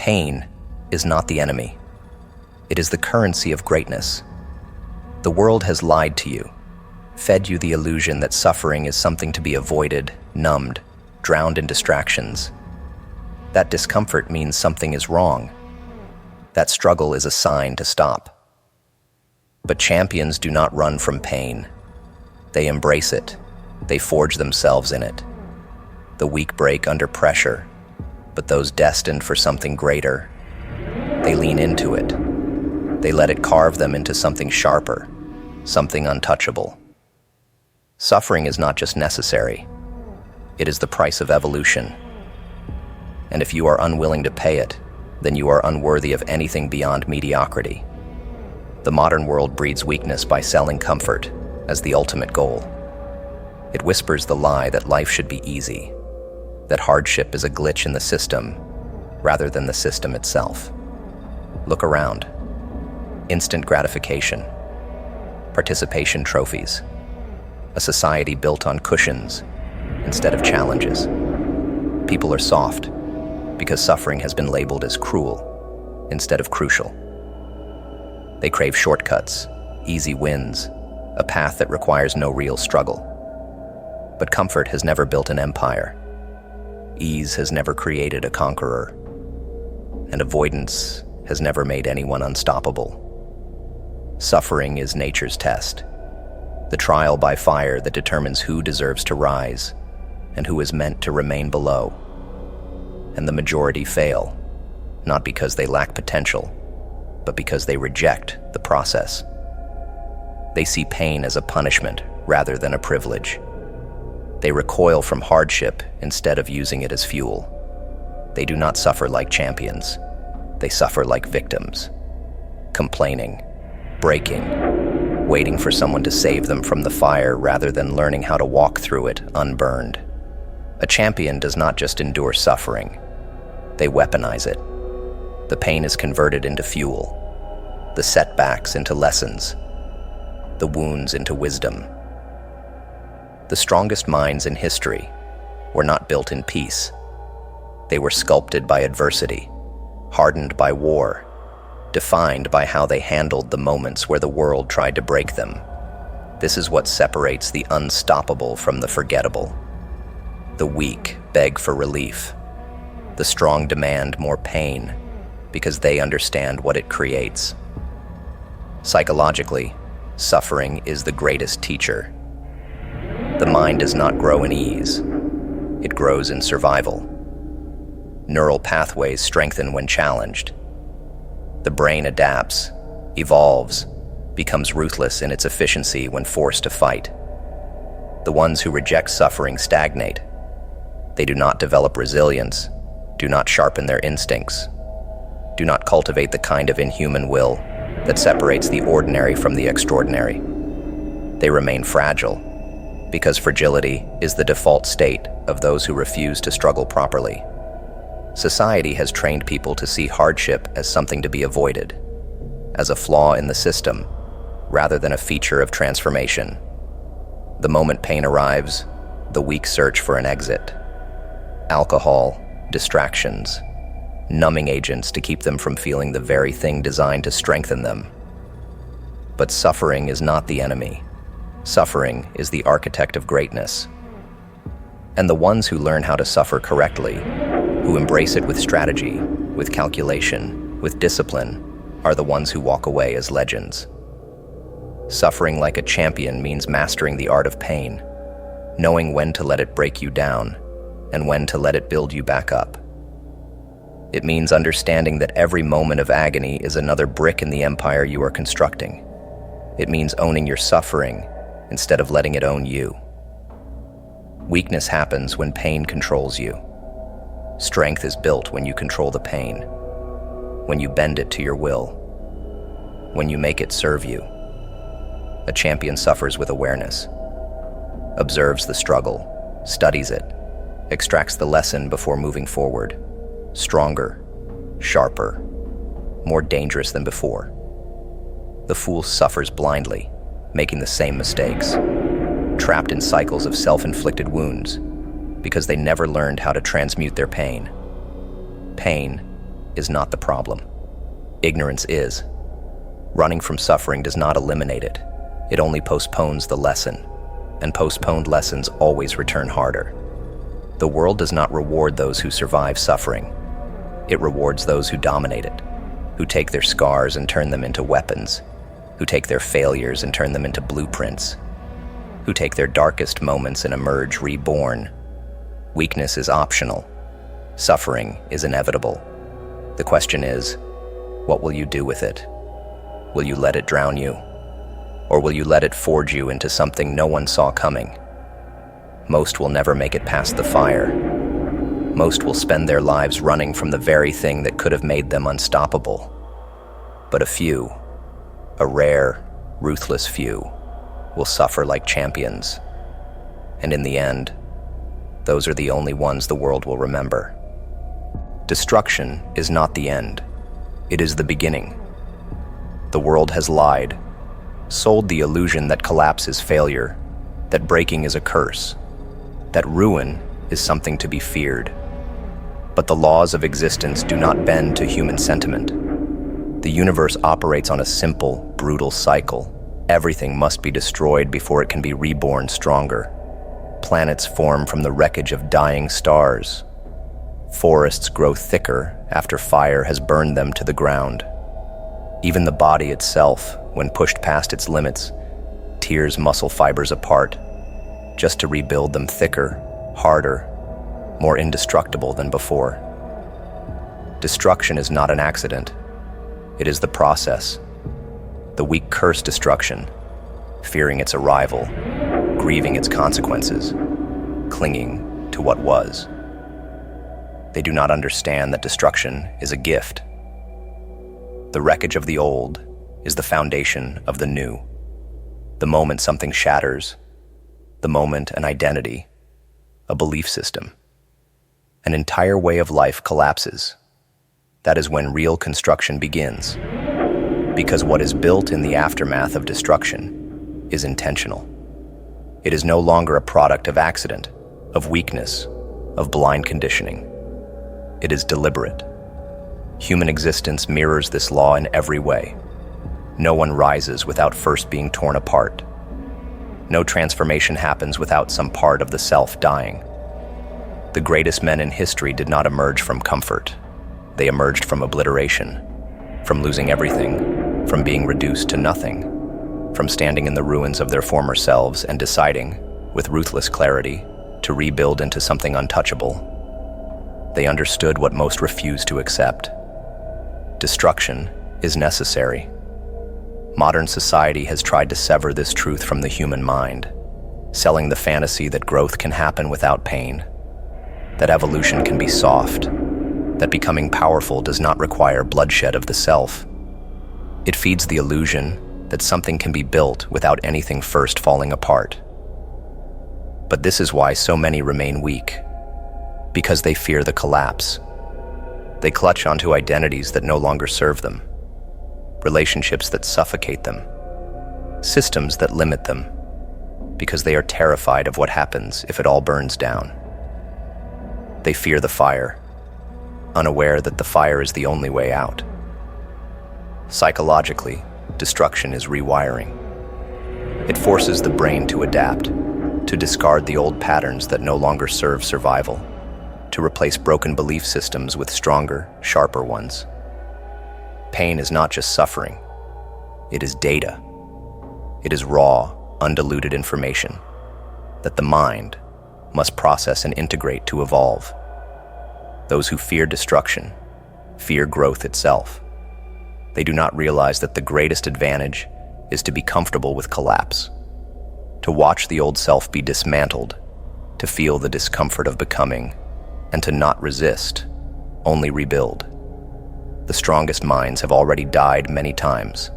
Pain is not the enemy. It is the currency of greatness. The world has lied to you, fed you the illusion that suffering is something to be avoided, numbed, drowned in distractions. That discomfort means something is wrong. That struggle is a sign to stop. But champions do not run from pain. They embrace it. They forge themselves in it. The weak break under pressure, but those destined for something greater, they lean into it. They let it carve them into something sharper, something untouchable. Suffering is not just necessary. It is the price of evolution. And if you are unwilling to pay it, then you are unworthy of anything beyond mediocrity. The modern world breeds weakness by selling comfort as the ultimate goal. It whispers the lie that life should be easy, that hardship is a glitch in the system rather than the system itself. Look around. Instant gratification, participation trophies, a society built on cushions instead of challenges. People are soft because suffering has been labeled as cruel instead of crucial. They crave shortcuts, easy wins, a path that requires no real struggle. But comfort has never built an empire. Ease has never created a conqueror. And avoidance has never made anyone unstoppable. Suffering is nature's test, the trial by fire that determines who deserves to rise and who is meant to remain below. And the majority fail, not because they lack potential, but because they reject the process. They see pain as a punishment rather than a privilege. They recoil from hardship instead of using it as fuel. They do not suffer like champions. They suffer like victims, complaining, breaking, waiting for someone to save them from the fire rather than learning how to walk through it unburned. A champion does not just endure suffering. They weaponize it. The pain is converted into fuel, the setbacks into lessons, the wounds into wisdom. The strongest minds in history were not built in peace. They were sculpted by adversity, hardened by war, defined by how they handled the moments where the world tried to break them. This is what separates the unstoppable from the forgettable. The weak beg for relief. The strong demand more pain because they understand what it creates. Psychologically, suffering is the greatest teacher. The mind does not grow in ease. It grows in survival. Neural pathways strengthen when challenged. The brain adapts, evolves, becomes ruthless in its efficiency when forced to fight. The ones who reject suffering stagnate. They do not develop resilience, do not sharpen their instincts, do not cultivate the kind of inhuman will that separates the ordinary from the extraordinary. They remain fragile, because fragility is the default state of those who refuse to struggle properly. Society has trained people to see hardship as something to be avoided, as a flaw in the system, rather than a feature of transformation. The moment pain arrives, the weak search for an exit. Alcohol, distractions, numbing agents to keep them from feeling the very thing designed to strengthen them. But suffering is not the enemy. Suffering is the architect of greatness. And the ones who learn how to suffer correctly, who embrace it with strategy, with calculation, with discipline, are the ones who walk away as legends. Suffering like a champion means mastering the art of pain, knowing when to let it break you down and when to let it build you back up. It means understanding that every moment of agony is another brick in the empire you are constructing. It means owning your suffering instead of letting it own you. Weakness happens when pain controls you. Strength is built when you control the pain, when you bend it to your will, when you make it serve you. A champion suffers with awareness, observes the struggle, studies it, extracts the lesson before moving forward, stronger, sharper, more dangerous than before. The fool suffers blindly, making the same mistakes, trapped in cycles of self-inflicted wounds, because they never learned how to transmute their pain. Pain, is not the problem. Ignorance is. Running from suffering does not eliminate it. It only postpones the lesson, and postponed lessons always return harder. The world does not reward those who survive suffering. It rewards those who dominate it, who take their scars and turn them into weapons, who take their failures and turn them into blueprints, who take their darkest moments and emerge reborn. Weakness is optional. Suffering is inevitable. The question is, what will you do with it? Will you let it drown you? Or will you let it forge you into something no one saw coming? Most will never make it past the fire. Most will spend their lives running from the very thing that could have made them unstoppable. But a few, a rare, ruthless few, will suffer like champions. And in the end, those are the only ones the world will remember. Destruction is not the end. It is the beginning. The world has lied, sold the illusion that collapse is failure, that breaking is a curse, that ruin is something to be feared. But the laws of existence do not bend to human sentiment. The universe operates on a simple, brutal cycle. Everything must be destroyed before it can be reborn stronger. Planets form from the wreckage of dying stars. Forests grow thicker after fire has burned them to the ground. Even the body itself, when pushed past its limits, tears muscle fibers apart, just to rebuild them thicker, harder, more indestructible than before. Destruction is not an accident. It is the process. The weak curse destruction, fearing its arrival, grieving its consequences, clinging to what was. They do not understand that destruction is a gift. The wreckage of the old is the foundation of the new. The moment something shatters, the moment an identity, a belief system, an entire way of life collapses, that is when real construction begins. Because what is built in the aftermath of destruction is intentional. It is no longer a product of accident, of weakness, of blind conditioning. It is deliberate. Human existence mirrors this law in every way. No one rises without first being torn apart. No transformation happens without some part of the self dying. The greatest men in history did not emerge from comfort. They emerged from obliteration, from losing everything, from being reduced to nothing, from standing in the ruins of their former selves and deciding, with ruthless clarity, to rebuild into something untouchable. They understood what most refused to accept. Destruction is necessary. Modern society has tried to sever this truth from the human mind, selling the fantasy that growth can happen without pain, that evolution can be soft, that becoming powerful does not require bloodshed of the self. It feeds the illusion that something can be built without anything first falling apart. But this is why so many remain weak, because they fear the collapse. They clutch onto identities that no longer serve them, relationships that suffocate them, systems that limit them, because they are terrified of what happens if it all burns down. They fear the fire, unaware that the fire is the only way out. Psychologically, destruction is rewiring. It forces the brain to adapt, to discard the old patterns that no longer serve survival, to replace broken belief systems with stronger, sharper ones. Pain is not just suffering. It is data. It is raw, undiluted information that the mind must process and integrate to evolve. Those who fear destruction fear growth itself. They do not realize that the greatest advantage is to be comfortable with collapse, to watch the old self be dismantled, to feel the discomfort of becoming, and to not resist, only rebuild. The strongest minds have already died many times.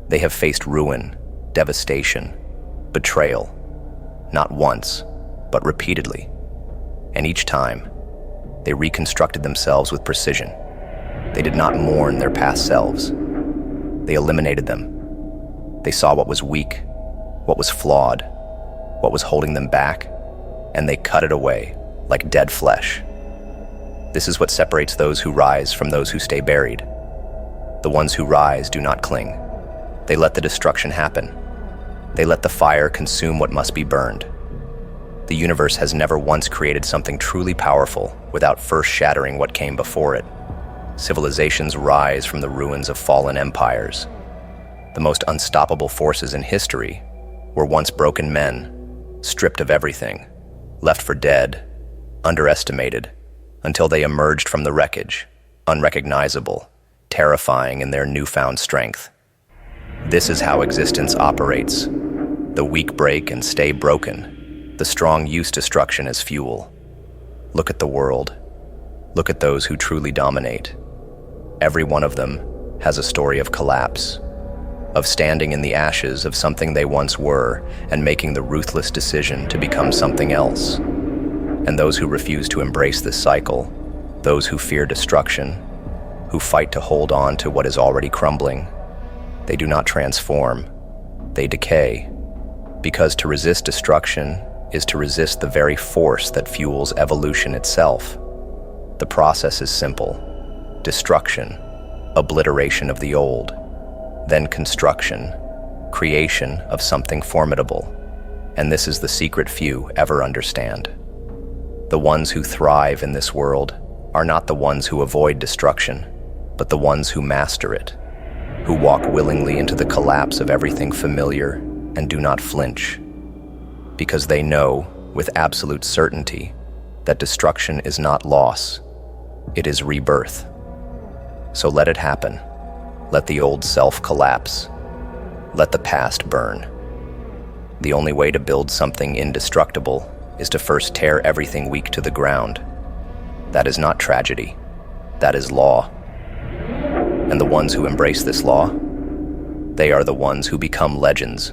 They have faced ruin, devastation, betrayal, not once, but repeatedly. And each time, they reconstructed themselves with precision. They did not mourn their past selves. They eliminated them. They saw what was weak, what was flawed, what was holding them back, and they cut it away like dead flesh. This is what separates those who rise from those who stay buried. The ones who rise do not cling. They let the destruction happen. They let the fire consume what must be burned. The universe has never once created something truly powerful without first shattering what came before it. Civilizations rise from the ruins of fallen empires. The most unstoppable forces in history were once broken men, stripped of everything, left for dead, underestimated, until they emerged from the wreckage, unrecognizable, terrifying in their newfound strength. This is how existence operates. The weak break and stay broken. The strong use destruction as fuel. Look at the world. Look at those who truly dominate. Every one of them has a story of collapse, of standing in the ashes of something they once were and making the ruthless decision to become something else. And those who refuse to embrace this cycle, those who fear destruction, who fight to hold on to what is already crumbling, they do not transform, they decay. Because to resist destruction is to resist the very force that fuels evolution itself. The process is simple. Destruction, obliteration of the old, then construction, creation of something formidable. And this is the secret few ever understand. The ones who thrive in this world are not the ones who avoid destruction, but the ones who master it, who walk willingly into the collapse of everything familiar and do not flinch, because they know with absolute certainty that destruction is not loss, it is rebirth. So let it happen. Let the old self collapse. Let the past burn. The only way to build something indestructible is to first tear everything weak to the ground. That is not tragedy. That is law. And the ones who embrace this law, they are the ones who become legends.